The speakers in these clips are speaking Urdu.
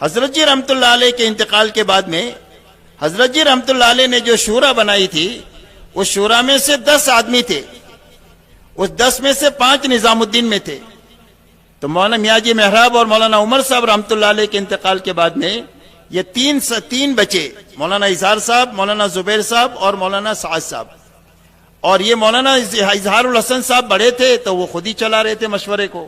حضرت جی رحمت اللہ علیہ کے انتقال کے بعد میں حضرت جی رحمت اللہ علیہ نے جو شورا بنائی تھی اس شورا میں سے 10 آدمی تھے، اس 10 میں سے 5 نظام الدین میں تھے. تو مولانا میاں جی محراب اور مولانا عمر صاحب رحمت اللہ علیہ کے انتقال کے بعد میں یہ تین بچے، مولانا اظہار صاحب، مولانا زبیر صاحب اور مولانا سعد صاحب. اور یہ مولانا اظہار الحسن صاحب بڑے تھے تو وہ خود ہی چلا رہے تھے مشورے کو،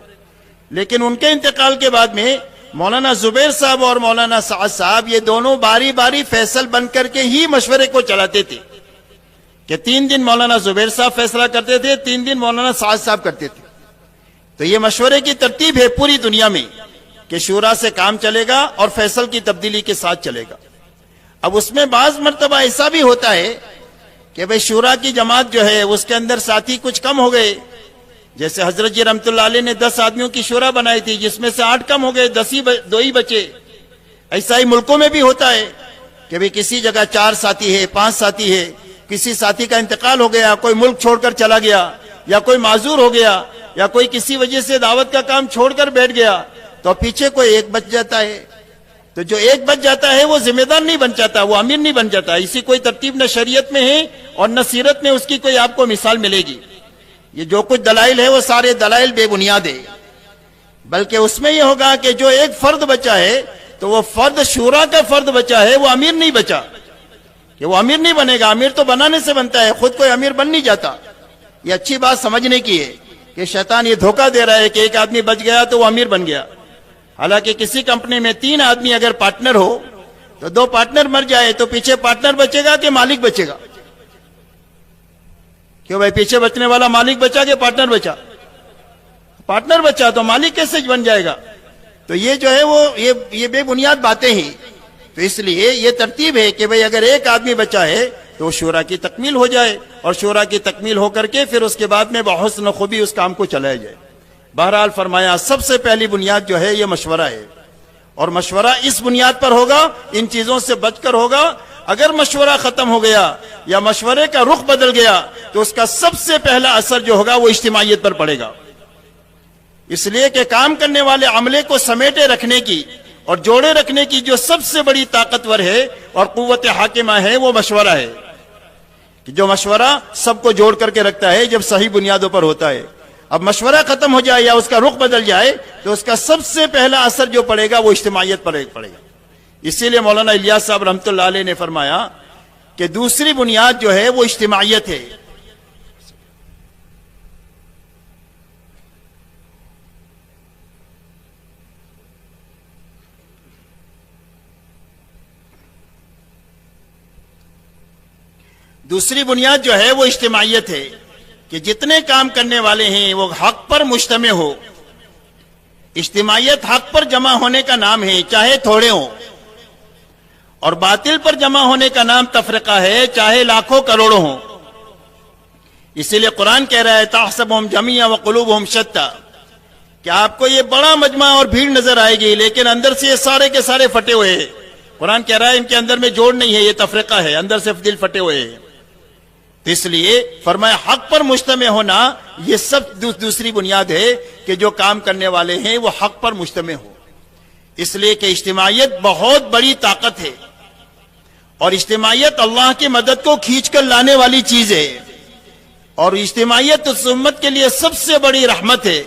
لیکن ان کے انتقال کے بعد میں مولانا زبیر صاحب اور مولانا سعد صاحب یہ دونوں باری باری فیصل بن کر کے ہی مشورے کو چلاتے تھے کہ 3 دن مولانا زبیر صاحب فیصلہ کرتے تھے، 3 دن مولانا سعد صاحب کرتے تھے. تو یہ مشورے کی ترتیب ہے پوری دنیا میں کہ شورا سے کام چلے گا اور فیصل کی تبدیلی کے ساتھ چلے گا. اب اس میں بعض مرتبہ ایسا بھی ہوتا ہے کہ بھئی شورا کی جماعت جو ہے اس کے اندر ساتھی کچھ کم ہو گئے. جیسے حضرت جی رحمت اللہ علیہ نے 10 آدمیوں کی شورا بنائی تھی جس میں سے 8 کم ہو گئے، 2 ہی بچے. ایسا ہی ملکوں میں بھی ہوتا ہے کہ بھئی کسی جگہ 4 ساتھی ہے، 5 ساتھی ہے، کسی ساتھی کا انتقال ہو گیا، کوئی ملک چھوڑ کر چلا گیا یا کوئی معذور ہو گیا یا کوئی کسی وجہ سے دعوت کا کام چھوڑ کر بیٹھ گیا تو پیچھے کوئی ایک بچ جاتا ہے. تو جو ایک بچ جاتا ہے وہ ذمہ دار نہیں بن جاتا، وہ امیر نہیں بن جاتا. اسی کوئی ترتیب نہ شریعت میں ہے اور نہ سیرت میں اس کی کوئی آپ کو مثال ملے گی. یہ جو کچھ دلائل ہے وہ سارے دلائل بے بنیاد ہے. بلکہ اس میں یہ ہوگا کہ جو ایک فرد بچا ہے تو وہ فرد شورا کا فرد بچا ہے، وہ امیر نہیں بچا، کہ وہ امیر نہیں بنے گا. امیر تو بنانے سے بنتا ہے، خود کوئی امیر بن نہیں جاتا. یہ اچھی بات سمجھنے کی ہے کہ شیطان یہ دھوکہ دے رہا ہے کہ ایک آدمی بچ گیا تو وہ امیر بن گیا. حالانکہ کسی کمپنی میں 3 آدمی اگر پارٹنر ہو تو 2 پارٹنر مر جائے تو پیچھے پارٹنر بچے گا کہ مالک بچے گا؟ کیوں بھائی پیچھے بچنے والا مالک بچا کہ پارٹنر بچا؟ پارٹنر بچا تو مالک کیسے بن جائے گا؟ تو یہ جو ہے وہ یہ بے بنیاد باتیں ہیں. تو اس لیے یہ ترتیب ہے کہ بھئی اگر ایک آدمی بچا ہے تو شورا کی تکمیل ہو جائے اور شورا کی تکمیل ہو کر کے پھر اس کے بعد میں بحسن و خوبی اس کام کو چلایا جائے. بہرحال فرمایا سب سے پہلی بنیاد جو ہے یہ مشورہ ہے، اور مشورہ اس بنیاد پر ہوگا، ان چیزوں سے بچ کر ہوگا. اگر مشورہ ختم ہو گیا یا مشورے کا رخ بدل گیا تو اس کا سب سے پہلا اثر جو ہوگا وہ اجتماعیت پر پڑے گا. اس لیے کہ کام کرنے والے عملے کو سمیٹے رکھنے کی اور جوڑے رکھنے کی جو سب سے بڑی طاقتور ہے اور قوت حاکمہ ہے وہ مشورہ ہے، کہ جو مشورہ سب کو جوڑ کر کے رکھتا ہے جب صحیح بنیادوں پر ہوتا ہے. اب مشورہ ختم ہو جائے یا اس کا رخ بدل جائے تو اس کا سب سے پہلا اثر جو پڑے گا وہ اجتماعیت پر پڑے گا. اسی لیے مولانا الیاس صاحب رحمت اللہ علیہ نے فرمایا کہ دوسری بنیاد جو ہے وہ اجتماعیت ہے. دوسری بنیاد جو ہے وہ اجتماعیت ہے کہ جتنے کام کرنے والے ہیں وہ حق پر مجتمع ہو. اجتماعیت حق پر جمع ہونے کا نام ہے چاہے تھوڑے ہوں، اور باطل پر جمع ہونے کا نام تفرقہ ہے چاہے لاکھوں کروڑوں ہوں. اسی لیے قرآن کہہ رہا ہے تحسبهم جميعا وقلوبهم شتى، کہ آپ کو یہ بڑا مجمع اور بھیڑ نظر آئے گی لیکن اندر سے یہ سارے کے سارے پھٹے ہوئے ہیں. قرآن کہہ رہا ہے ان کے اندر میں جوڑ نہیں ہے، یہ تفرقہ ہے، اندر سے دل پھٹے ہوئے ہیں. تو اس لیے فرمایا حق پر مجتمع ہونا یہ سب دوسری بنیاد ہے کہ جو کام کرنے والے ہیں وہ حق پر مجتمع ہو. اس لیے کہ اجتماعیت بہت بڑی طاقت ہے اور اجتماعیت اللہ کی مدد کو کھینچ کر لانے والی چیز ہے، اور اجتماعیت اس امت کے لیے سب سے بڑی رحمت ہے،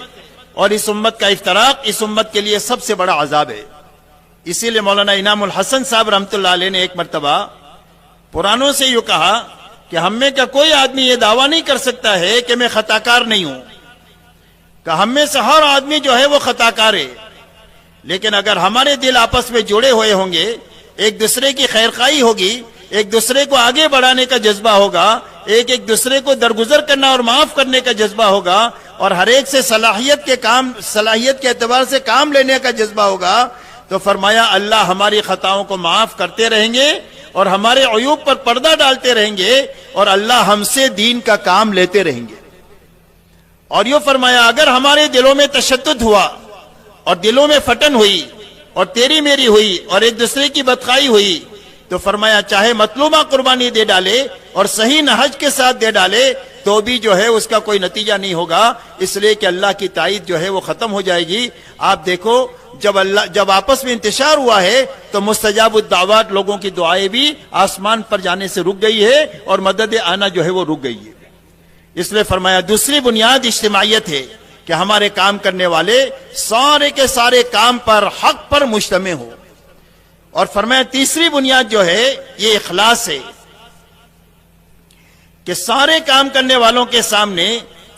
اور اس امت کا افتراق اس امت کے لیے سب سے بڑا عذاب ہے. اسی لیے مولانا انعام الحسن صاحب رحمت اللہ علیہ نے ایک مرتبہ پرانوں سے یوں کہا کہ ہم میں کا کوئی آدمی یہ دعویٰ نہیں کر سکتا ہے کہ میں خطا کار نہیں ہوں، کہ ہم میں سے ہر آدمی جو ہے وہ خطا کار ہے، لیکن اگر ہمارے دل آپس میں جڑے ہوئے ہوں گے، ایک دوسرے کی خیرخواہی ہوگی، ایک دوسرے کو آگے بڑھانے کا جذبہ ہوگا، ایک دوسرے کو درگزر کرنا اور معاف کرنے کا جذبہ ہوگا، اور ہر ایک سے صلاحیت کے اعتبار سے کام لینے کا جذبہ ہوگا، تو فرمایا اللہ ہماری خطاؤں کو معاف کرتے رہیں گے اور ہمارے عیوب پر پردہ ڈالتے رہیں گے، اور اللہ ہم سے دین کا کام لیتے رہیں گے. اور یہ فرمایا اگر ہمارے دلوں میں تشدد ہوا اور دلوں میں فتن ہوئی اور تیری میری ہوئی اور ایک دوسرے کی بدخواہی ہوئی، تو فرمایا چاہے مطلوبہ قربانی دے ڈالے اور صحیح نہج کے ساتھ دے ڈالے تو بھی جو ہے اس کا کوئی نتیجہ نہیں ہوگا، اس لیے کہ اللہ کی تائید جو ہے وہ ختم ہو جائے گی. آپ دیکھو جب آپس میں انتشار ہوا ہے تو مستجاب الدعوات لوگوں کی دعائیں بھی آسمان پر جانے سے رک گئی ہے اور مدد آنا جو ہے وہ رک گئی ہے. اس لیے فرمایا دوسری بنیاد اجتماعیت ہے کہ ہمارے کام کرنے والے سارے کے سارے کام پر حق پر مجتمع ہو. اور فرمایا تیسری بنیاد جو ہے یہ اخلاص ہے کہ سارے کام کرنے والوں کے سامنے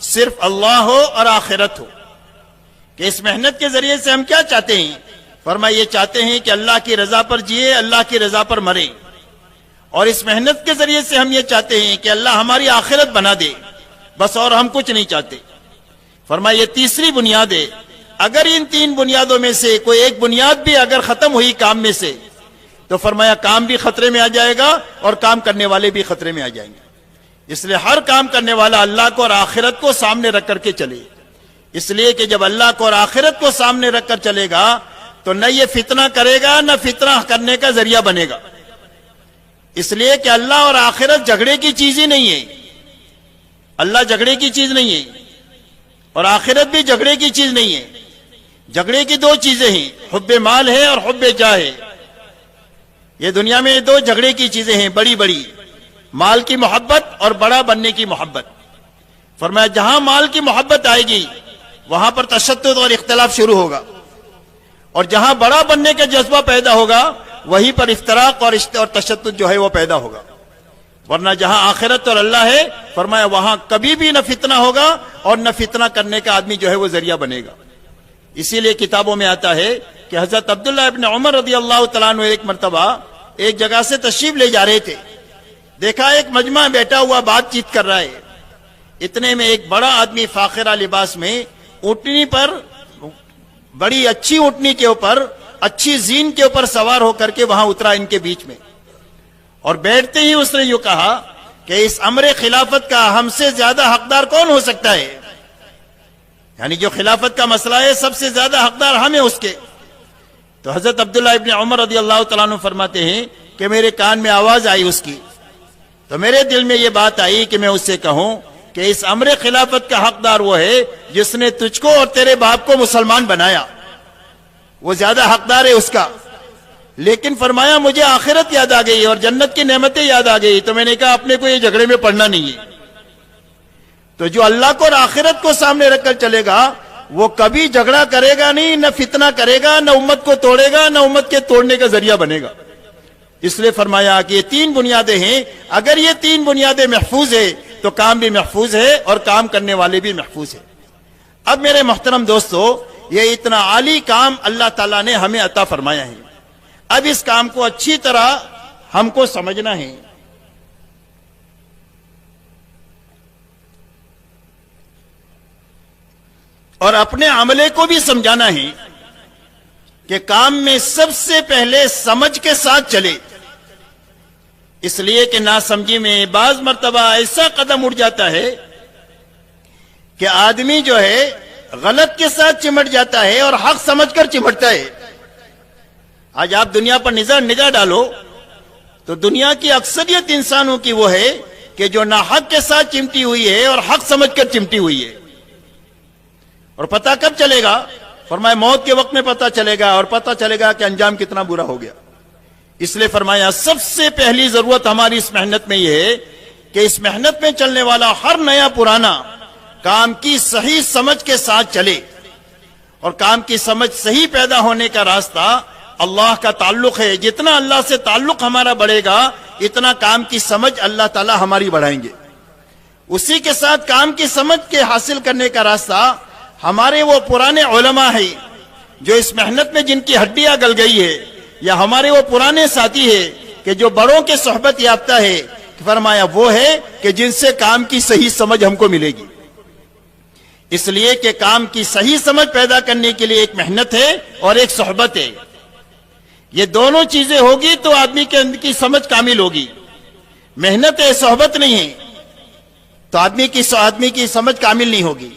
صرف اللہ ہو اور آخرت ہو. کہ اس محنت کے ذریعے سے ہم کیا چاہتے ہیں؟ فرمایا یہ چاہتے ہیں کہ اللہ کی رضا پر جیے، اللہ کی رضا پر مرے. اور اس محنت کے ذریعے سے ہم یہ چاہتے ہیں کہ اللہ ہماری آخرت بنا دے، بس اور ہم کچھ نہیں چاہتے. فرمایا یہ تیسری بنیاد ہے. اگر ان تین بنیادوں میں سے کوئی ایک بنیاد بھی اگر ختم ہوئی کام میں سے تو فرمایا کام بھی خطرے میں آ جائے گا اور کام کرنے والے بھی خطرے میں آ جائیں گے. اس لیے ہر کام کرنے والا اللہ کو اور آخرت کو سامنے رکھ کر کے چلے. اس لیے کہ جب اللہ کو اور آخرت کو سامنے رکھ کر چلے گا تو نہ یہ فتنہ کرے گا نہ فتنہ کرنے کا ذریعہ بنے گا. اس لیے کہ اللہ اور آخرت جھگڑے کی چیز ہی نہیں ہے. اللہ جھگڑے کی چیز نہیں ہے اور آخرت بھی جھگڑے کی چیز نہیں ہے. جھگڑے کی دو چیزیں ہیں، حب مال ہے اور حب جاہ ہے. یہ دنیا میں دو جھگڑے کی چیزیں ہیں بڑی بڑی، مال کی محبت اور بڑا بننے کی محبت. فرمایا جہاں مال کی محبت آئے گی وہاں پر تشدد اور اختلاف شروع ہوگا، اور جہاں بڑا بننے کا جذبہ پیدا ہوگا وہیں پر افتراق اور تشدد جو ہے وہ پیدا ہوگا. ورنہ جہاں آخرت اور اللہ ہے فرمایا وہاں کبھی بھی نہ فتنہ ہوگا اور نہ فتنہ کرنے کا آدمی جو ہے وہ ذریعہ بنے گا. اسی لیے کتابوں میں آتا ہے کہ حضرت عبداللہ ابن عمر رضی اللہ تعالیٰ عنہ ایک مرتبہ ایک جگہ سے تشریف لے جا رہے تھے. دیکھا ایک مجمع بیٹھا ہوا بات چیت کر رہا ہے. اتنے میں ایک بڑا آدمی فاخرہ لباس میں اونٹنی پر، بڑی اچھی اونٹنی کے اوپر، اچھی زین کے اوپر سوار ہو کر کے وہاں اترا ان کے بیچ میں. اور بیٹھتے ہی اس نے یوں کہا کہ اس امر خلافت کا ہم سے زیادہ حقدار کون ہو سکتا ہے؟ یعنی جو خلافت کا مسئلہ ہے سب سے زیادہ حقدار ہم ہیں اس کے. تو حضرت عبداللہ ابن عمر رضی اللہ تعالیٰ عنہ فرماتے ہیں کہ میرے کان میں آواز آئی اس کی، تو میرے دل میں یہ بات آئی کہ میں اس سے کہوں کہ اس امر خلافت کا حقدار وہ ہے جس نے تجھ کو اور تیرے باپ کو مسلمان بنایا، وہ زیادہ حقدار ہے اس کا. لیکن فرمایا مجھے آخرت یاد آ گئی اور جنت کی نعمتیں یاد آ گئی، تو میں نے کہا اپنے کو یہ جھگڑے میں پڑنا نہیں ہے. تو جو اللہ کو اور آخرت کو سامنے رکھ کر چلے گا وہ کبھی جھگڑا کرے گا نہیں، نہ فتنہ کرے گا، نہ امت کو توڑے گا، نہ امت کے توڑنے کا ذریعہ بنے گا. اس لیے فرمایا کہ یہ تین بنیادیں ہیں، اگر یہ تین بنیادیں محفوظ ہے تو کام بھی محفوظ ہے اور کام کرنے والے بھی محفوظ ہے. اب میرے محترم دوستو، یہ اتنا عالی کام اللہ تعالیٰ نے ہمیں عطا فرمایا ہے. اب اس کام کو اچھی طرح ہم کو سمجھنا ہے. اور اپنے عملے کو بھی سمجھانا ہے کہ کام میں سب سے پہلے سمجھ کے ساتھ چلے. اس لیے کہ ناسمجھی میں بعض مرتبہ ایسا قدم اٹھ جاتا ہے کہ آدمی جو ہے غلط کے ساتھ چمٹ جاتا ہے اور حق سمجھ کر چمٹتا ہے. آج آپ دنیا پر نگاہ ڈالو تو دنیا کی اکثریت انسانوں کی وہ ہے کہ جو ناحق کے ساتھ چمٹی ہوئی ہے اور حق سمجھ کر چمٹی ہوئی ہے. اور پتہ کب چلے گا؟ فرمایا موت کے وقت میں پتہ چلے گا، اور پتہ چلے گا کہ انجام کتنا برا ہو گیا. اس لیے فرمایا سب سے پہلی ضرورت ہماری اس محنت میں یہ ہے کہ اس محنت میں چلنے والا ہر نیا پرانا کام کی صحیح سمجھ کے ساتھ چلے. اور کام کی سمجھ صحیح پیدا ہونے کا راستہ اللہ کا تعلق ہے. جتنا اللہ سے تعلق ہمارا بڑھے گا اتنا کام کی سمجھ اللہ تعالی ہماری بڑھائیں گے. اسی کے ساتھ کام کی سمجھ کے حاصل کرنے کا راستہ ہمارے وہ پرانے علماء ہیں جو اس محنت میں جن کی ہڈیاں گل گئی ہے، یا ہمارے وہ پرانے ساتھی ہیں کہ جو بڑوں کے صحبت یافتہ ہے. فرمایا وہ ہے کہ جن سے کام کی صحیح سمجھ ہم کو ملے گی. اس لیے کہ کام کی صحیح سمجھ پیدا کرنے کے لیے ایک محنت ہے اور ایک صحبت ہے. یہ دونوں چیزیں ہوگی تو آدمی کے اندر کی سمجھ کامل ہوگی. محنت ہے، صحبت نہیں ہے تو آدمی کی سمجھ کامل نہیں ہوگی.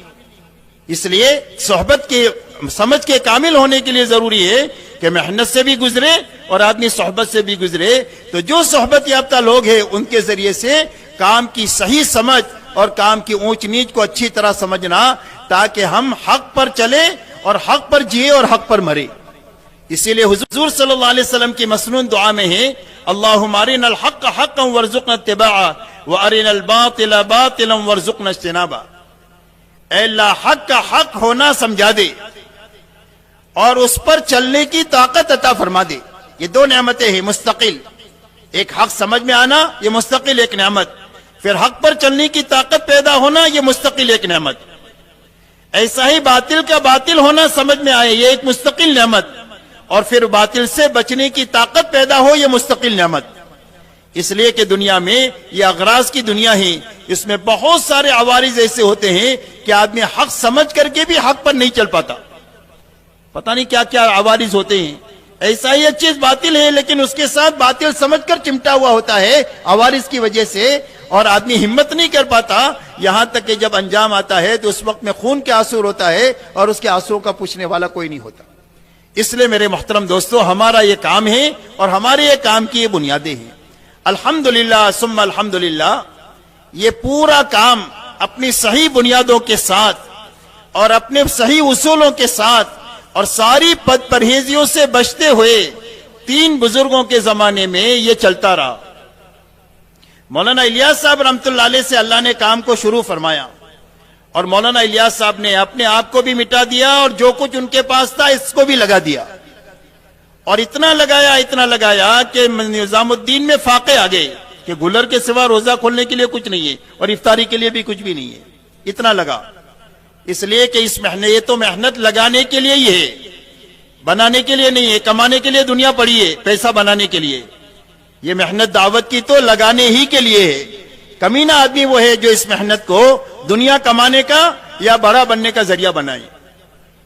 اس لیے صحبت کے سمجھ کے کامل ہونے کے لیے ضروری ہے کہ محنت سے بھی گزرے اور آدمی صحبت سے بھی گزرے. تو جو صحبت یافتہ لوگ ہیں ان کے ذریعے سے کام کی صحیح سمجھ اور کام کی اونچ نیچ کو اچھی طرح سمجھنا، تاکہ ہم حق پر چلے اور حق پر جیے اور حق پر مرے. اسی لیے حضور صلی اللہ علیہ وسلم کی مسنون دعا میں ہے اللہم ارنا الحق حقا وارزقنا اتباعہ وارنا الباطل باطلا وارزقنا اجتنابہ، اے اللہ حق کا حق ہونا سمجھا دے اور اس پر چلنے کی طاقت عطا فرما دے۔ یہ دو نعمتیں ہیں مستقل، ایک حق سمجھ میں آنا، یہ مستقل ایک نعمت، پھر حق پر چلنے کی طاقت پیدا ہونا، یہ مستقل ایک نعمت۔ ایسا ہی باطل کا باطل ہونا سمجھ میں آئے، یہ ایک مستقل نعمت، اور پھر باطل سے بچنے کی طاقت پیدا ہو، یہ مستقل نعمت۔ اس لیے کہ دنیا میں یہ اغراض کی دنیا ہے، اس میں بہت سارے عوارض ایسے ہوتے ہیں کہ آدمی حق سمجھ کر کے بھی حق پر نہیں چل پاتا، پتہ نہیں کیا کیا عوارض ہوتے ہیں۔ ایسا ہی ایک چیز باطل ہے لیکن اس کے ساتھ باطل سمجھ کر چمٹا ہوا ہوتا ہے عوارض کی وجہ سے، اور آدمی ہمت نہیں کر پاتا، یہاں تک کہ جب انجام آتا ہے تو اس وقت میں خون کے آنسو ہوتا ہے اور اس کے آنسو کا پوچھنے والا کوئی نہیں ہوتا۔ اس لیے میرے محترم دوستو، ہمارا یہ کام ہے اور ہمارے یہ کام کی یہ بنیادیں ہیں۔ الحمدللہ ثم الحمدللہ، یہ پورا کام اپنی صحیح بنیادوں کے ساتھ اور اپنے صحیح اصولوں کے ساتھ اور ساری بد پرہیزیوں سے بچتے ہوئے تین بزرگوں کے زمانے میں یہ چلتا رہا۔ مولانا الیاس صاحب رحمۃ اللہ علیہ سے اللہ نے کام کو شروع فرمایا، اور مولانا الیاس صاحب نے اپنے آپ کو بھی مٹا دیا اور جو کچھ ان کے پاس تھا اس کو بھی لگا دیا، اور اتنا لگایا کہ نظام الدین میں فاقے آ گئے کہ گلر کے سوا روزہ کھولنے کے لیے کچھ نہیں ہے اور افطاری کے لیے بھی کچھ بھی نہیں ہے، اتنا لگا۔ اس لیے کہ اس محنت، یہ تو محنت لگانے کے لیے ہی ہے، بنانے کے لیے نہیں ہے، کمانے کے لیے دنیا پڑی ہے، پیسہ بنانے کے لیے۔ یہ محنت دعوت کی تو لگانے ہی کے لیے ہے۔ کمینہ آدمی وہ ہے جو اس محنت کو دنیا کمانے کا یا بڑا بننے کا ذریعہ بنائے۔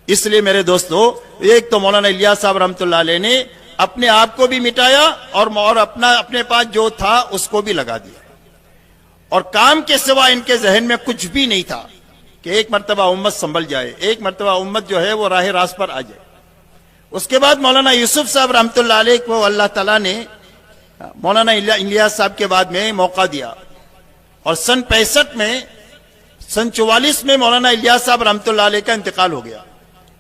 اس لیے میرے دوستو، ایک تو مولانا الیاس صاحب رحمۃ اللہ علیہ نے اپنے آپ کو بھی مٹایا اور اپنے پاس جو تھا اس کو بھی لگا دیا، اور کام کے سوا ان کے ذہن میں کچھ بھی نہیں تھا کہ ایک مرتبہ امت سنبھل جائے، ایک مرتبہ امت جو ہے وہ راہ راست پر آ جائے۔ اس کے بعد مولانا یوسف صاحب رحمۃ اللہ علیہ کو اللہ تعالیٰ نے مولانا الیاس صاحب کے بعد میں موقع دیا، اور سن 65 میں، سن 44 میں مولانا الیاس صاحب رحمۃ اللہ علیہ کا انتقال ہو گیا۔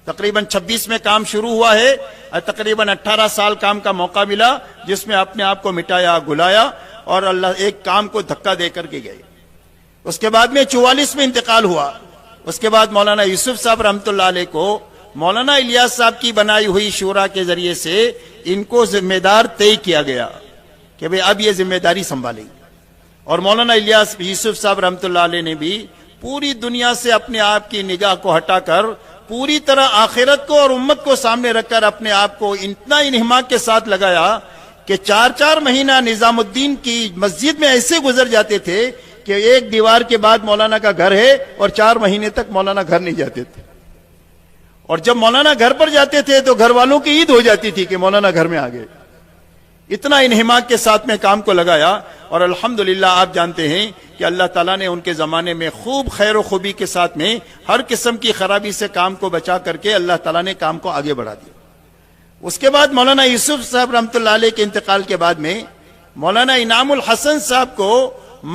تقریباً 26 میں کام شروع ہوا ہے، اور تقریباً 18 سال کام کا موقع ملا جس میں اپنے آپ کو مٹایا، گلایا، اور اللہ ایک کام کو دھکا دے کر کے گئے۔ اس کے بعد میں 44 میں انتقال ہوا۔ اس کے بعد مولانا یوسف صاحب رحمۃ اللہ علیہ کو مولانا الیاس صاحب کی بنائی ہوئی شورا کے ذریعے سے ان کو ذمہ دار طے کیا گیا کہ بھئی اب یہ ذمہ داری سنبھالیں، اور مولانا الیاس یوسف صاحب رحمۃ اللہ علیہ نے بھی پوری دنیا سے اپنے آپ کی نگاہ کو ہٹا کر پوری طرح آخرت کو اور امت کو سامنے رکھ کر اپنے آپ کو اتنا انہماک کے ساتھ لگایا کہ 4 مہینہ نظام الدین کی مسجد میں ایسے گزر جاتے تھے کہ ایک دیوار کے بعد مولانا کا گھر ہے اور 4 مہینے تک مولانا گھر نہیں جاتے تھے، اور جب مولانا گھر پر جاتے تھے تو گھر والوں کی عید ہو جاتی تھی کہ مولانا گھر میں آ گئے۔ اتنا انہماک کے ساتھ میں کام کو لگایا، اور الحمدللہ آپ جانتے ہیں کہ اللہ تعالیٰ نے ان کے زمانے میں خوب خیر و خوبی کے ساتھ میں ہر قسم کی خرابی سے کام کو بچا کر کے اللہ تعالیٰ نے کام کو آگے بڑھا دیا۔ اس کے بعد مولانا یوسف صاحب رحمۃ اللہ علیہ کے انتقال کے بعد میں مولانا انعام الحسن صاحب کو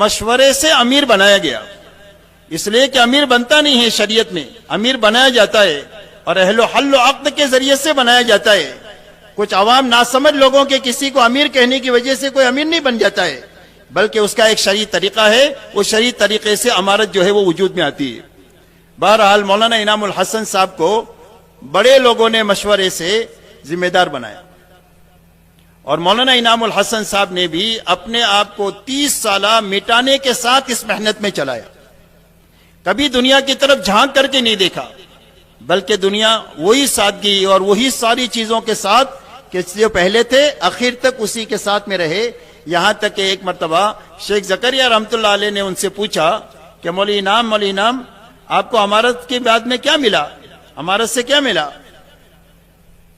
مشورے سے امیر بنایا گیا، اس لیے کہ امیر بنتا نہیں ہے شریعت میں، امیر بنایا جاتا ہے اور اہل و حل و عقد کے ذریعے سے بنایا جاتا ہے۔ کچھ عوام ناسمجھ لوگوں کے کسی کو امیر کہنے کی وجہ سے کوئی امیر نہیں بن جاتا ہے، بلکہ اس کا ایک شرعی طریقہ ہے، وہ شرعی طریقے سے امارت جو ہے وہ وجود میں آتی ہے۔ بہرحال مولانا انعام الحسن صاحب کو بڑے لوگوں نے مشورے سے ذمہ دار بنایا، اور مولانا انعام الحسن صاحب نے بھی اپنے آپ کو 30 سالہ مٹانے کے ساتھ اس محنت میں چلایا، کبھی دنیا کی طرف جھانک کر کے نہیں دیکھا، بلکہ دنیا وہی سادگی اور وہی ساری چیزوں کے ساتھ کہ جو پہلے تھے آخر تک اسی کے ساتھ میں رہے۔ یہاں تک کہ ایک مرتبہ شیخ زکریا رحمۃ اللہ علیہ نے ان سے پوچھا کہ مولی انعام آپ کو امارت کے بعد میں کیا ملا، امارت سے کیا ملا؟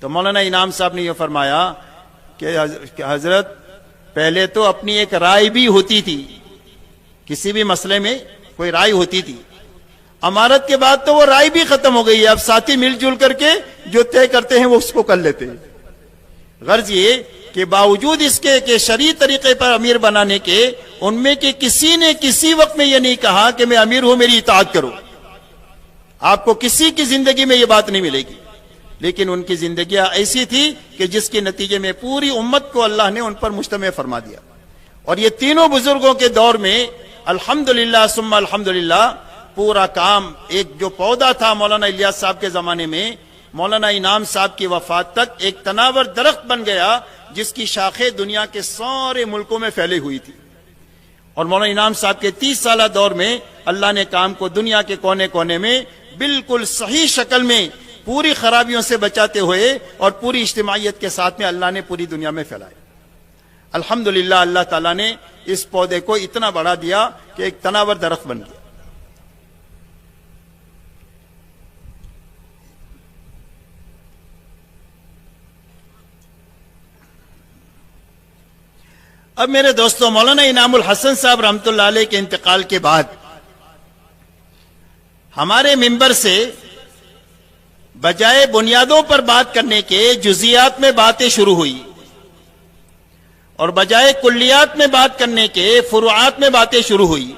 تو مولانا انعام صاحب نے یہ فرمایا کہ حضرت پہلے تو اپنی ایک رائے بھی ہوتی تھی، کسی بھی مسئلے میں کوئی رائے ہوتی تھی، امارت کے بعد تو وہ رائے بھی ختم ہو گئی ہے، اب ساتھی مل جل کر کے جو طے کرتے ہیں وہ اس کو کر لیتے ہیں۔ غرض یہ کہ باوجود اس کے کہ شرعی طریقے پر امیر بنانے کے، ان میں کہ کسی نے کسی وقت میں یہ نہیں کہا کہ میں امیر ہوں میری اطاعت کرو، آپ کو کسی کی زندگی میں یہ بات نہیں ملے گی۔ لیکن ان کی زندگیاں ایسی تھی کہ جس کے نتیجے میں پوری امت کو اللہ نے ان پر مجتمع فرما دیا. اور یہ تینوں بزرگوں کے دور میں الحمدللہ ثم الحمدللہ پورا کام، ایک جو پودا تھا مولانا الیاس صاحب کے زمانے میں، مولانا انعام صاحب کی وفات تک ایک تناور درخت بن گیا جس کی شاخیں دنیا کے سارے ملکوں میں پھیلی ہوئی تھی. اور مولانا انعام صاحب کے 30 سالہ دور میں اللہ نے کام کو دنیا کے کونے کونے میں بالکل صحیح شکل میں پوری خرابیوں سے بچاتے ہوئے اور پوری اجتماعیت کے ساتھ میں اللہ نے پوری دنیا میں پھیلایا. الحمدللہ اللہ تعالیٰ نے اس پودے کو اتنا بڑھا دیا کہ ایک تناور درخت بن گیا. اب میرے دوستو، مولانا انعام الحسن صاحب رحمۃ اللہ علیہ کے انتقال کے بعد ہمارے ممبر سے بجائے بنیادوں پر بات کرنے کے جزیات میں باتیں شروع ہوئی، اور بجائے کلیات میں بات کرنے کے فروعات میں باتیں شروع ہوئی.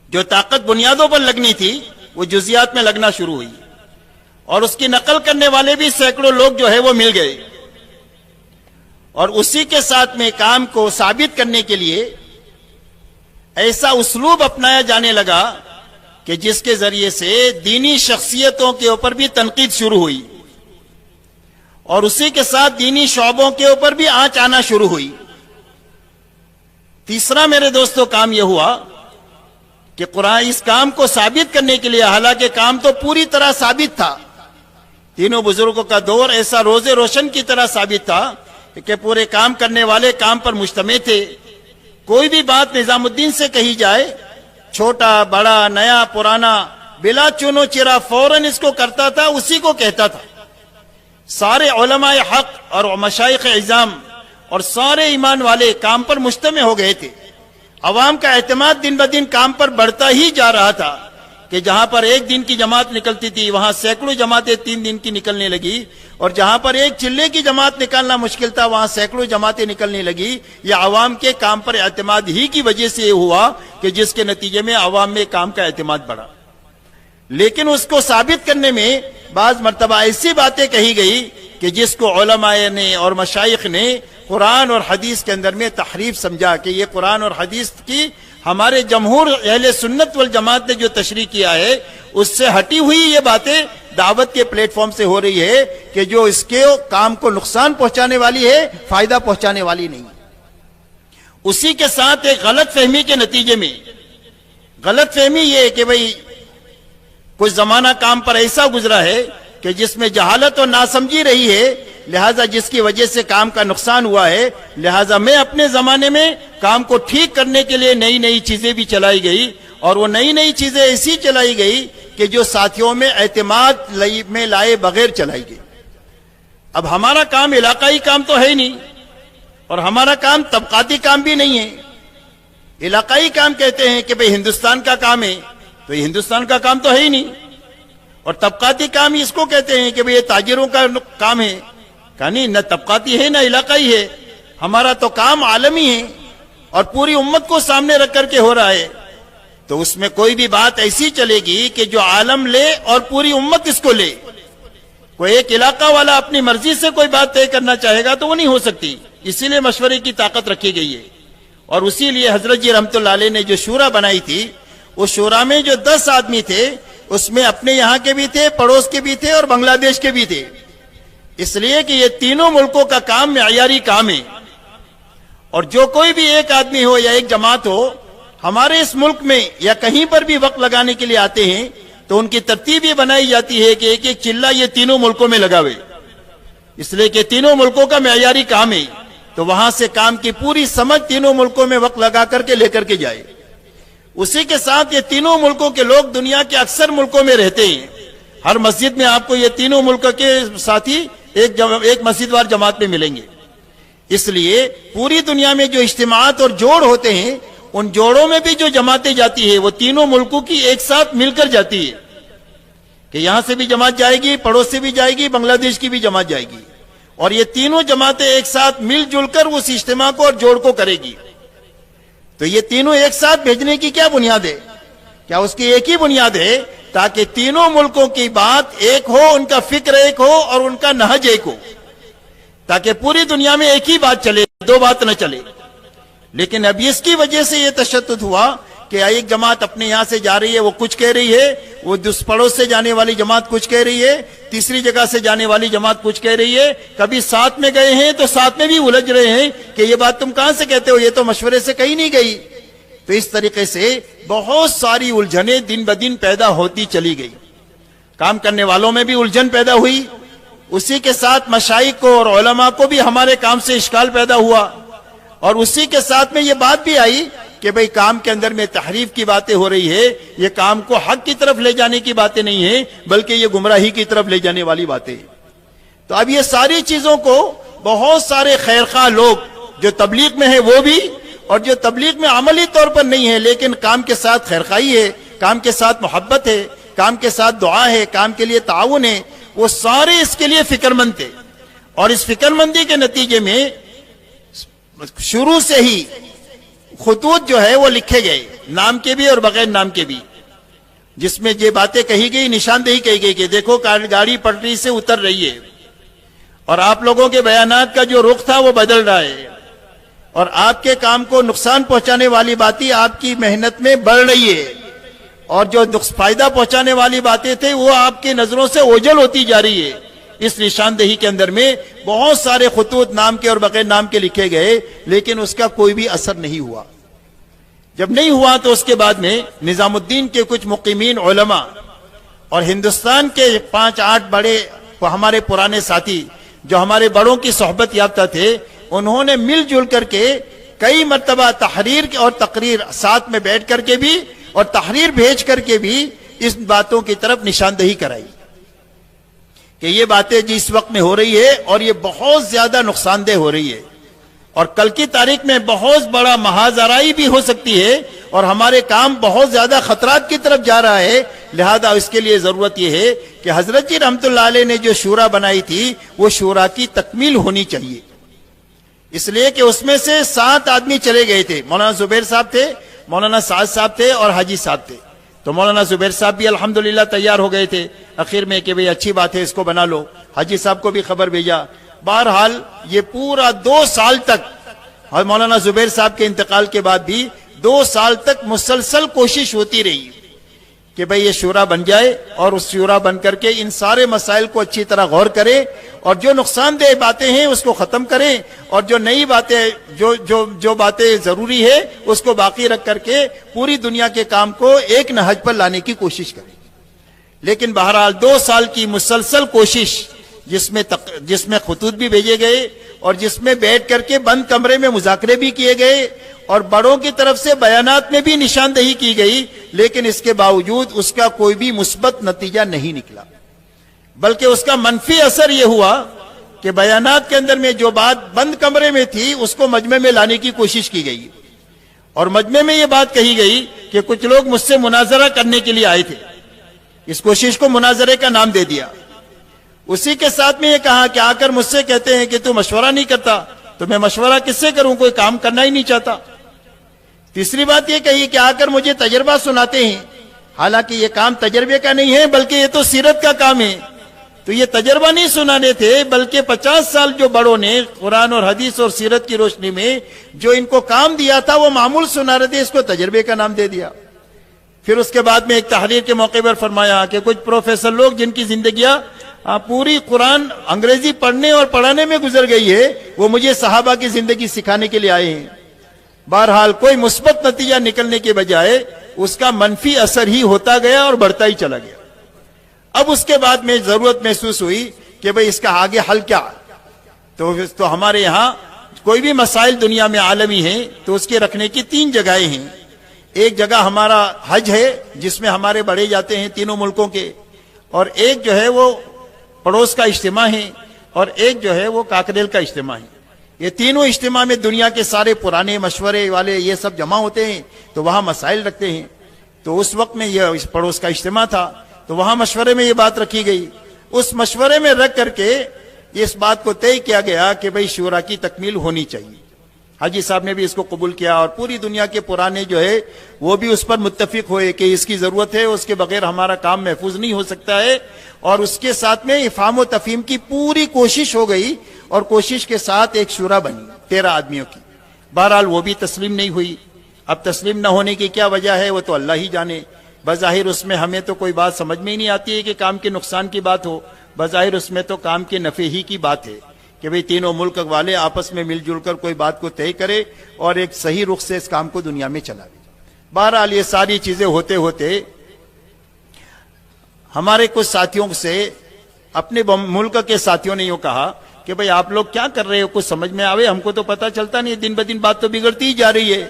جو طاقت بنیادوں پر لگنی تھی وہ جزیات میں لگنا شروع ہوئی، اور اس کی نقل کرنے والے بھی سینکڑوں لوگ جو ہے وہ مل گئے. اور اسی کے ساتھ میں کام کو ثابت کرنے کے لیے ایسا اسلوب اپنایا جانے لگا کہ جس کے ذریعے سے دینی شخصیتوں کے اوپر بھی تنقید شروع ہوئی، اور اسی کے ساتھ دینی شعبوں کے اوپر بھی آنچ آنا شروع ہوئی. تیسرا میرے دوستو کام یہ ہوا کہ قرآن اس کام کو ثابت کرنے کے لیے، حالانکہ کام تو پوری طرح ثابت تھا، تینوں بزرگوں کا دور ایسا روز روشن کی طرح ثابت تھا کہ پورے کام کرنے والے کام پر مجتمع تھے. کوئی بھی بات نظام الدین سے کہی جائے، چھوٹا بڑا نیا پرانا بلا چونو چرا فوراً اس کو کرتا تھا، اسی کو کہتا تھا. سارے علماء حق اور مشائخ اعظام اور سارے ایمان والے کام پر مجتمع ہو گئے تھے. عوام کا اعتماد دن بدن کام پر بڑھتا ہی جا رہا تھا کہ جہاں پر ایک دن کی جماعت نکلتی تھی وہاں سینکڑوں جماعتیں 3 دن کی نکلنے لگی، اور جہاں پر ایک چلے کی جماعت نکالنا مشکل تھا وہاں سینکڑوں جماعتیں نکلنے لگی. یہ عوام کے کام پر اعتماد ہی کی وجہ سے یہ ہوا کہ جس کے نتیجے میں عوام میں کام کا اعتماد بڑھا. لیکن اس کو ثابت کرنے میں بعض مرتبہ ایسی باتیں کہی گئی کہ جس کو علماء نے اور مشائخ نے قرآن اور حدیث کے اندر میں تحریف سمجھا کہ یہ قرآن اور حدیث کی ہمارے جمہور اہل سنت والجماعت نے جو تشریح کیا ہے اس سے ہٹی ہوئی یہ باتیں دعوت کے پلیٹ فارم سے ہو رہی ہے کہ جو اس کے کام کو نقصان پہنچانے والی ہے، فائدہ پہنچانے والی نہیں. اسی کے ساتھ ایک غلط فہمی کے نتیجے میں، غلط فہمی یہ ہے کہ بھئی کچھ زمانہ کام پر ایسا گزرا ہے کہ جس میں جہالت اور ناسمجھی رہی ہے، لہذا جس کی وجہ سے کام کا نقصان ہوا ہے، لہذا میں اپنے زمانے میں کام کو ٹھیک کرنے کے لیے نئی نئی چیزیں بھی چلائی گئی، اور وہ نئی نئی چیزیں ایسی چلائی گئی کہ جو ساتھیوں میں اعتماد میں لائے بغیر چلائی گئی. اب ہمارا کام علاقائی کام تو ہے ہی نہیں، اور ہمارا کام طبقاتی کام بھی نہیں ہے. علاقائی کام کہتے ہیں کہ بھئی ہندوستان کا کام ہے، تو یہ ہندوستان کا کام تو ہے ہی نہیں. اور طبقاتی کام اس کو کہتے ہیں کہ بھئی یہ تاجروں کا کام ہے، کہا نہیں، نہ طبقاتی ہے نہ علاقائی ہے، ہمارا تو کام عالمی ہے اور پوری امت کو سامنے رکھ کر کے ہو رہا ہے. تو اس میں کوئی بھی بات ایسی چلے گی کہ جو عالم لے اور پوری امت اس کو لے. کوئی ایک علاقہ والا اپنی مرضی سے کوئی بات طے کرنا چاہے گا تو وہ نہیں ہو سکتی. اسی لیے مشورے کی طاقت رکھی گئی ہے. اور اسی لیے حضرت جی رحمت اللہ علیہ نے جو شورا بنائی تھی، اس شورا میں جو 10 آدمی تھے اس میں اپنے یہاں کے بھی تھے، پڑوس کے بھی تھے اور بنگلہ دیش کے بھی تھے. اس لیے کہ یہ تینوں ملکوں کا کام معیاری کام ہے، اور جو کوئی بھی ایک آدمی ہو یا ایک جماعت ہو ہمارے اس ملک میں یا کہیں پر بھی وقت لگانے کے لیے آتے ہیں تو ان کی ترتیب یہ بنائی جاتی ہے کہ ایک ایک چلہ یہ تینوں ملکوں میں لگاوے، اس لیے کہ تینوں ملکوں کا معیاری کام ہے. تو وہاں سے کام کی پوری سمجھ تینوں ملکوں میں وقت لگا کر کے لے کر کے جائے. اسی کے ساتھ یہ تینوں ملکوں کے لوگ دنیا کے اکثر ملکوں میں رہتے ہیں. ہر مسجد میں آپ کو یہ تینوں ملک کے ساتھی ایک مسجد وار جماعت میں ملیں گے. اس لیے پوری دنیا میں جو اجتماعات اور جوڑ ہوتے ہیں ان جوڑوں میں بھی جو جماعتیں جاتی ہے وہ تینوں ملکوں کی ایک ساتھ مل کر جاتی ہے کہ یہاں سے بھی جماعت جائے گی، پڑوس سے بھی جائے گی، بنگلہ دیش کی بھی جماعت جائے گی، اور یہ تینوں جماعتیں ایک ساتھ مل جل کر اس اجتماع کو اور جوڑ کو کرے گی. تو یہ تینوں ایک ساتھ بھیجنے کی کیا بنیاد ہے؟ کیا اس کی ایک ہی بنیاد ہے تاکہ تینوں ملکوں کی بات ایک ہو، ان کا فکر ایک ہو اور ان کا نہج ایک ہو، تاکہ پوری دنیا میں ایک ہی بات چلے، دو بات نہ چلے۔ لیکن اب اس کی وجہ سے یہ تشدد ہوا کہ ایک جماعت اپنے یہاں سے جا رہی ہے، وہ کچھ کہہ رہی ہے، وہ پڑوس سے جانے والی جماعت کچھ کہہ رہی ہے، تیسری جگہ سے جانے والی جماعت کچھ کہہ رہی ہے، کبھی ساتھ میں گئے ہیں تو ساتھ میں بھی الجھ رہے ہیں کہ یہ بات تم کہاں سے کہتے ہو، یہ تو مشورے سے کہیں نہیں گئی۔ تو اس طریقے سے بہت ساری الجھنیں دن بدن پیدا ہوتی چلی گئی، کام کرنے والوں میں بھی الجھن پیدا ہوئی، اسی کے ساتھ مشائخ کو اور علماء کو بھی ہمارے کام سے اشکال پیدا ہوا، اور اسی کے ساتھ میں یہ بات بھی آئی کہ بھئی کام کے اندر میں تحریف کی باتیں ہو رہی ہے، یہ کام کو حق کی طرف لے جانے کی باتیں نہیں ہیں بلکہ یہ گمراہی کی طرف لے جانے والی باتیں۔ تو اب یہ ساری چیزوں کو بہت سارے خیرخواہ لوگ جو تبلیغ میں ہیں وہ بھی، اور جو تبلیغ میں عملی طور پر نہیں ہے لیکن کام کے ساتھ خیرخواہی ہے، کام کے ساتھ محبت ہے، کام کے ساتھ دعا ہے، کام کے لیے تعاون ہے، وہ سارے اس کے لیے فکر مند تھے۔ اور اس فکر مندی کے نتیجے میں شروع سے ہی خطوط جو ہے وہ لکھے گئے، نام کے بھی اور بغیر نام کے بھی، جس میں یہ باتیں کہی گئی، نشاندہی کہی گئی کہ دیکھو گاڑی پٹری سے اتر رہی ہے، اور آپ لوگوں کے بیانات کا جو رخ تھا وہ بدل رہا ہے، اور آپ کے کام کو نقصان پہنچانے والی باتیں آپ کی محنت میں بڑھ رہی ہے، اور جو فائدہ پہنچانے والی باتیں تھے وہ آپ کی نظروں سے اوجھل ہوتی جا رہی ہے۔ اس نشاندہی کے اندر میں بہت سارے خطوط نام کے اور بغیر نام کے لکھے گئے، لیکن اس کا کوئی بھی اثر نہیں ہوا۔ جب نہیں ہوا تو اس کے بعد میں نظام الدین کے کچھ مقیمین علماء اور ہندوستان کے 5-8 بڑے ہمارے پرانے ساتھی جو ہمارے بڑوں کی صحبت یافتہ تھے، انہوں نے مل جل کر کے کئی مرتبہ تحریر اور تقریر ساتھ میں بیٹھ کر کے بھی اور تحریر بھیج کر کے بھی اس باتوں کی طرف نشاندہی کرائی کہ یہ باتیں جس وقت میں ہو رہی ہے اور یہ بہت زیادہ نقصان دہ ہو رہی ہے، اور کل کی تاریخ میں بہت بڑا محاذرائی بھی ہو سکتی ہے، اور ہمارے کام بہت زیادہ خطرات کی طرف جا رہا ہے۔ لہذا اس کے لیے ضرورت یہ ہے کہ حضرت جی رحمت اللہ علیہ نے جو شورا بنائی تھی وہ شورا کی تکمیل ہونی چاہیے، اس لیے کہ اس میں سے 7 آدمی چلے گئے تھے، مولانا زبیر صاحب تھے، مولانا سعد صاحب تھے اور حاجی صاحب تھے۔ تو مولانا زبیر صاحب بھی الحمدللہ تیار ہو گئے تھے اخیر میں کہ بھئی اچھی بات ہے، اس کو بنا لو۔ حاجی صاحب کو بھی خبر بھیجا۔ بہرحال یہ پورا 2 سال تک، اور مولانا زبیر صاحب کے انتقال کے بعد بھی 2 سال تک مسلسل کوشش ہوتی رہی کہ بھئی یہ شورا بن جائے، اور اس شورا بن کر کے ان سارے مسائل کو اچھی طرح غور کرے، اور جو نقصان دہ باتیں ہیں اس کو ختم کریں، اور جو نئی باتیں جو باتیں ضروری ہے اس کو باقی رکھ کر کے پوری دنیا کے کام کو ایک نہج پر لانے کی کوشش کریں۔ لیکن بہرحال 2 سال کی مسلسل کوشش، جس میں خطوط بھی بھیجے گئے اور جس میں بیٹھ کر کے بند کمرے میں مذاکرے بھی کیے گئے اور بڑوں کی طرف سے بیانات میں بھی نشاندہی کی گئی، لیکن اس کے باوجود اس کا کوئی بھی مثبت نتیجہ نہیں نکلا، بلکہ اس کا منفی اثر یہ ہوا کہ بیانات کے اندر میں جو بات بند کمرے میں تھی اس کو مجمع میں لانے کی کوشش کی گئی، اور مجمع میں یہ بات کہی گئی کہ کچھ لوگ مجھ سے مناظرہ کرنے کے لیے آئے تھے، اس کوشش کو مناظرے کا نام دے دیا۔ اسی کے ساتھ میں یہ کہا کہ آ کر مجھ سے کہتے ہیں کہ تو مشورہ نہیں کرتا، تو میں مشورہ کس سے کروں، کوئی کام کرنا ہی نہیں چاہتا۔ تیسری بات یہ کہی کہ آ کر مجھے تجربہ سناتے ہیں، حالانکہ یہ کام تجربے کا نہیں ہے بلکہ یہ تو سیرت کا کام ہے۔ تو یہ تجربہ نہیں سنانے تھے بلکہ 50 سال جو بڑوں نے قرآن اور حدیث اور سیرت کی روشنی میں جو ان کو کام دیا تھا وہ معمول سنا رہے تھے، اس کو تجربے کا نام دے دیا۔ پھر اس کے بعد میں ایک تحریر کے موقع پر فرمایا کہ کچھ پروفیسر لوگ جن کی زندگیاں پوری قرآن انگریزی پڑھنے اور پڑھانے میں گزر گئی ہے، وہ مجھے صحابہ کی زندگی سکھانے کے لیے آئے ہیں۔ بہرحال کوئی مثبت نتیجہ نکلنے کے بجائے اس کا منفی اثر ہی ہوتا گیا اور بڑھتا ہی چلا گیا۔ اب اس کے بعد میں ضرورت محسوس ہوئی کہ بھئی اس کا آگے حل کیا، تو ہمارے یہاں کوئی بھی مسائل دنیا میں عالمی ہیں تو اس کے رکھنے کی 3 جگہیں ہیں۔ ایک جگہ ہمارا حج ہے جس میں ہمارے بڑے جاتے ہیں تینوں ملکوں کے، اور ایک جو ہے وہ پڑوس کا اجتماع ہے، اور ایک جو ہے وہ کاکریل کا اجتماع ہے۔ یہ تینوں اجتماع میں دنیا کے سارے پرانے مشورے والے یہ سب جمع ہوتے ہیں تو وہاں مسائل رکھتے ہیں۔ تو اس وقت میں یہ پڑوس کا اجتماع تھا تو وہاں مشورے میں یہ بات رکھی گئی۔ اس مشورے میں رکھ کر کے اس بات کو طے کیا گیا کہ بھئی شورا کی تکمیل ہونی چاہیے۔ حاجی صاحب نے بھی اس کو قبول کیا اور پوری دنیا کے پرانے جو ہے وہ بھی اس پر متفق ہوئے کہ اس کی ضرورت ہے، اس کے بغیر ہمارا کام محفوظ نہیں ہو سکتا ہے، اور اس کے ساتھ میں افہام و تفہیم کی پوری کوشش ہو گئی، اور کوشش کے ساتھ ایک شورا بنی 13 آدمیوں کی۔ بہرحال وہ بھی تسلیم نہیں ہوئی۔ اب تسلیم نہ ہونے کی کیا وجہ ہے وہ تو اللہ ہی جانے، بظاہر اس میں ہمیں تو کوئی بات سمجھ میں ہی نہیں آتی ہے کہ کام کے نقصان کی بات ہو، بظاہر اس میں تو کام کے نفع ہی کی بات ہے کہ بھئی تینوں ملک والے آپس میں مل جل کر کوئی بات کو طے کرے اور ایک صحیح رخ سے اس کام کو دنیا میں چلائے۔ بہرحال یہ ساری چیزیں ہوتے ہوتے ہمارے کچھ ساتھیوں سے، اپنے ملک کے ساتھیوں نے یوں کہا کہ بھئی آپ لوگ کیا کر رہے ہو، کچھ سمجھ میں آوے، ہم کو تو پتہ چلتا نہیں، دن بدن بات تو بگڑتی ہی جا رہی ہے۔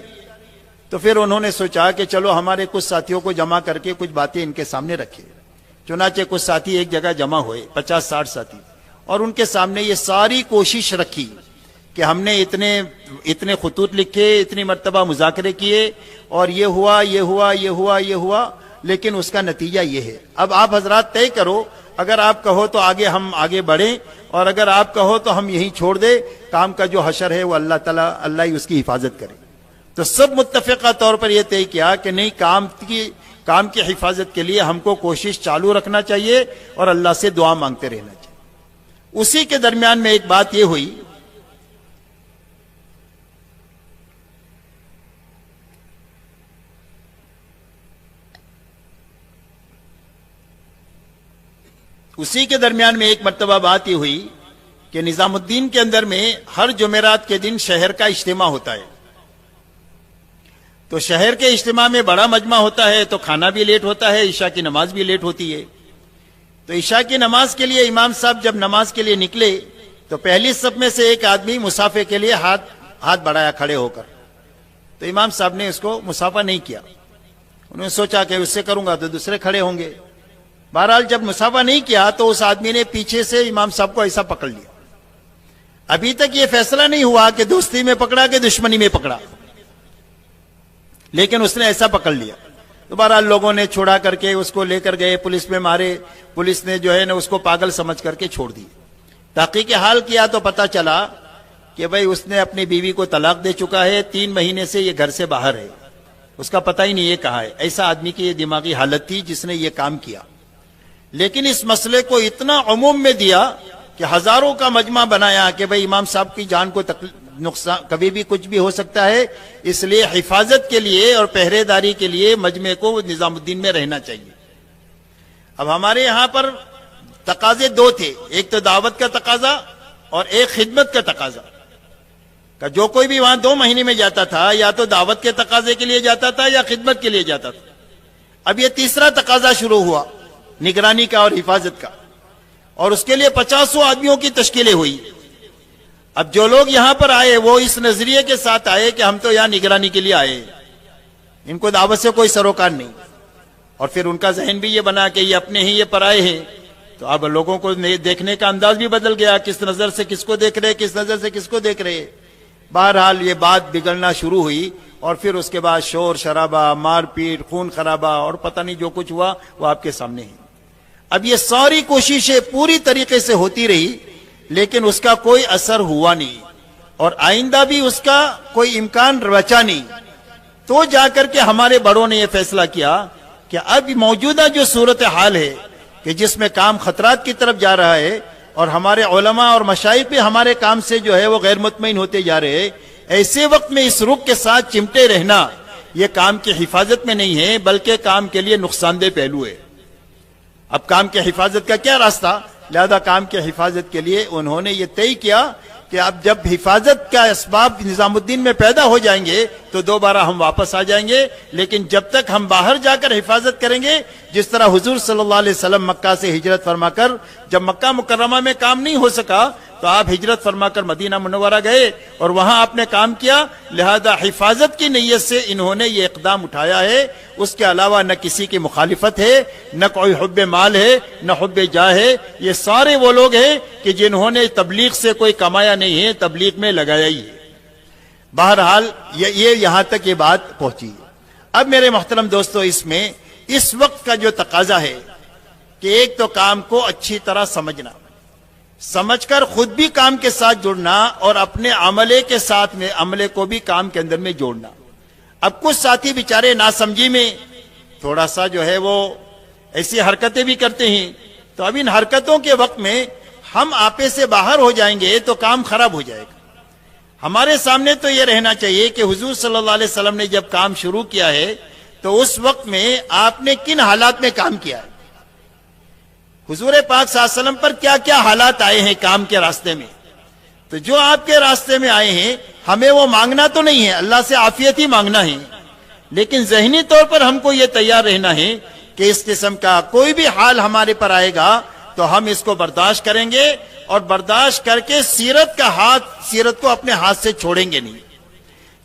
تو پھر انہوں نے سوچا کہ چلو ہمارے کچھ ساتھیوں کو جمع کر کے کچھ باتیں ان کے سامنے رکھے۔ چنانچہ کچھ ساتھی ایک جگہ جمع ہوئے، 50-60 ساتھی، اور ان کے سامنے یہ ساری کوشش رکھی کہ ہم نے اتنے خطوط لکھے، اتنی مرتبہ مذاکرے کیے، اور یہ ہوا یہ ہوا یہ ہوا یہ ہوا، لیکن اس کا نتیجہ یہ ہے۔ اب آپ حضرات طے کرو، اگر آپ کہو تو ہم آگے بڑھیں، اور اگر آپ کہو تو ہم یہیں چھوڑ دیں، کام کا جو حشر ہے وہ اللہ ہی اس کی حفاظت کرے۔ تو سب متفقہ طور پر یہ طے کیا کہ نہیں، کام کی حفاظت کے لیے ہم کو کوشش چالو رکھنا چاہیے اور اللہ سے دعا مانگتے رہنا چاہیے۔ اسی کے درمیان میں ایک بات یہ ہوئی، ایک مرتبہ بات یہ ہوئی کہ نظام الدین کے اندر میں ہر جمعرات کے دن شہر کا اجتماع ہوتا ہے۔ تو شہر کے اجتماع میں بڑا مجمع ہوتا ہے تو کھانا بھی لیٹ ہوتا ہے، عشاء کی نماز بھی لیٹ ہوتی ہے۔ تو عشاء کی نماز کے لیے امام صاحب جب نماز کے لیے نکلے تو پہلی صف میں سے ایک آدمی مسافے کے لیے ہاتھ بڑھایا کھڑے ہو کر۔ تو امام صاحب نے اس کو مسافہ نہیں کیا، انہوں نے سوچا کہ اس سے کروں گا تو دوسرے کھڑے ہوں گے۔ بہرحال جب مسافہ نہیں کیا تو اس آدمی نے پیچھے سے امام صاحب کو ایسا پکڑ لیا۔ ابھی تک یہ فیصلہ نہیں ہوا کہ دوستی میں پکڑا کہ دشمنی میں پکڑا، لیکن اس نے ایسا پکڑ لیا۔ تو بہرحال لوگوں نے چھوڑا کر کے اس کو لے کر گئے، پولیس میں مارے، پولیس نے جو ہے نا اس کو پاگل سمجھ کر کے چھوڑ دی۔ تحقیق حال کیا تو پتا چلا کہ بھئی اس نے اپنی بیوی کو طلاق دے چکا ہے، 3 مہینے سے یہ گھر سے باہر ہے، اس کا پتہ ہی نہیں یہ کہا ہے۔ ایسا آدمی کی یہ دماغی حالت تھی جس نے یہ کام کیا۔ لیکن اس مسئلے کو اتنا عموم میں دیا کہ ہزاروں کا مجمع بنایا کہ بھئی امام صاحب کی جان کو نقصان، کبھی بھی کچھ بھی ہو سکتا ہے، اس لیے حفاظت کے لیے اور پہرے داری کے لیے مجمع کو نظام الدین میں رہنا چاہیے۔ اب ہمارے یہاں پر تقاضے 2 تھے، ایک تو دعوت کا تقاضا اور ایک خدمت کا تقاضا، کہ جو کوئی بھی وہاں 2 مہینے میں جاتا تھا یا تو دعوت کے تقاضے کے لیے جاتا تھا یا خدمت کے لیے جاتا تھا۔ اب یہ تیسرا تقاضا شروع ہوا، نگرانی کا اور حفاظت کا، اور اس کے لیے 50 آدمیوں کی تشکیلیں ہوئی۔ اب جو لوگ یہاں پر آئے وہ اس نظریے کے ساتھ آئے کہ ہم تو یہاں نگرانی کے لیے آئے، ان کو دعوت سے کوئی سروکار نہیں، اور پھر ان کا ذہن بھی یہ بنا کہ یہ اپنے ہی یہ پرائے ہیں۔ تو اب لوگوں کو دیکھنے کا انداز بھی بدل گیا، کس نظر سے کس کو دیکھ رہے، کس نظر سے کس کو دیکھ رہے۔ بہرحال یہ بات بگڑنا شروع ہوئی، اور پھر اس کے بعد شور شرابہ، مار پیٹ، خون خرابہ، اور پتہ نہیں جو کچھ ہوا وہ آپ کے سامنے ہے۔ اب یہ ساری کوششیں پوری طریقے سے ہوتی رہی، لیکن اس کا کوئی اثر ہوا نہیں، اور آئندہ بھی اس کا کوئی امکان بچا نہیں۔ تو جا کر کے ہمارے بڑوں نے یہ فیصلہ کیا کہ اب موجودہ جو صورتحال ہے کہ جس میں کام خطرات کی طرف جا رہا ہے، اور ہمارے علماء اور مشائخ بھی ہمارے کام سے جو ہے وہ غیر مطمئن ہوتے جا رہے ہیں، ایسے وقت میں اس رخ کے ساتھ چمٹے رہنا یہ کام کی حفاظت میں نہیں ہے بلکہ کام کے لیے نقصان دہ پہلو ہے۔ اب کام کی حفاظت کا کیا راستہ؟ لہذا کام کی حفاظت کے لیے انہوں نے یہ طے کیا کہ اب جب حفاظت کا اسباب نظام الدین میں پیدا ہو جائیں گے تو دوبارہ ہم واپس آ جائیں گے، لیکن جب تک ہم باہر جا کر حفاظت کریں گے، جس طرح حضور صلی اللہ علیہ وسلم مکہ سے ہجرت فرما کر جب مکہ مکرمہ میں کام نہیں ہو سکا تو آپ ہجرت فرما کر مدینہ منورہ گئے اور وہاں آپ نے کام کیا، لہذا حفاظت کی نیت سے انہوں نے یہ اقدام اٹھایا ہے۔ اس کے علاوہ نہ کسی کی مخالفت ہے، نہ کوئی حب مال ہے، نہ حب جاہ ہے۔ یہ سارے وہ لوگ ہیں کہ جنہوں نے تبلیغ سے کوئی کمایا نہیں ہے، تبلیغ میں لگایا ہی ہے۔ بہرحال یہ یہاں تک یہ بات پہنچی۔ اب میرے محترم دوستو، اس میں اس وقت کا جو تقاضا ہے کہ ایک تو کام کو اچھی طرح سمجھ کر خود بھی کام کے ساتھ جڑنا اور اپنے عملے کے ساتھ میں عملے کو بھی کام کے اندر میں جوڑنا. اب کچھ ساتھی بیچارے ناسمجھی میں تھوڑا سا جو ہے وہ ایسی حرکتیں بھی کرتے ہیں، تو اب ان حرکتوں کے وقت میں ہم آپے سے باہر ہو جائیں گے تو کام خراب ہو جائے گا. ہمارے سامنے تو یہ رہنا چاہیے کہ حضور صلی اللہ علیہ وسلم نے جب کام شروع کیا ہے تو اس وقت میں آپ نے کن حالات میں کام کیا ہے، حضور پاک صلی اللہ علیہ وسلم پر کیا کیا حالات آئے ہیں کام کے راستے میں. تو جو آپ کے راستے میں آئے ہیں ہمیں وہ مانگنا تو نہیں ہے، اللہ سے عافیت ہی مانگنا ہے، لیکن ذہنی طور پر ہم کو یہ تیار رہنا ہے کہ اس قسم کا کوئی بھی حال ہمارے پر آئے گا تو ہم اس کو برداشت کریں گے، اور برداشت کر کے سیرت کو اپنے ہاتھ سے چھوڑیں گے نہیں.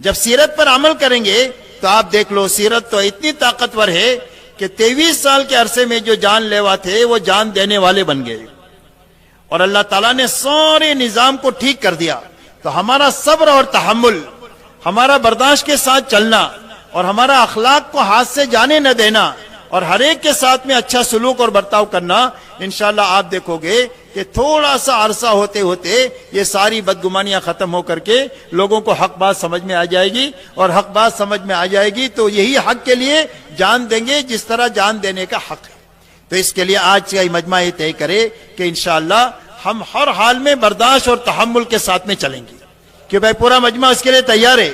جب سیرت پر عمل کریں گے تو آپ دیکھ لو سیرت تو اتنی طاقتور ہے کہ 23 سال کے عرصے میں جو جان لیوا تھے وہ جان دینے والے بن گئے، اور اللہ تعالیٰ نے سارے نظام کو ٹھیک کر دیا. تو ہمارا صبر اور تحمل، ہمارا برداشت کے ساتھ چلنا اور ہمارا اخلاق کو ہاتھ سے جانے نہ دینا اور ہر ایک کے ساتھ میں اچھا سلوک اور برتاؤ کرنا، انشاءاللہ آپ دیکھو گے کہ تھوڑا سا عرصہ ہوتے ہوتے یہ ساری بدگمانیاں ختم ہو کر کے لوگوں کو حق بات سمجھ میں آ جائے گی، اور حق بات سمجھ میں آ جائے گی تو یہی حق کے لیے جان دیں گے جس طرح جان دینے کا حق ہے. تو اس کے لیے آج کا مجمع یہ طے کرے کہ انشاءاللہ ہم ہر حال میں برداشت اور تحمل کے ساتھ میں چلیں گے. کہ بھائی پورا مجمع اس کے لیے تیار ہے؟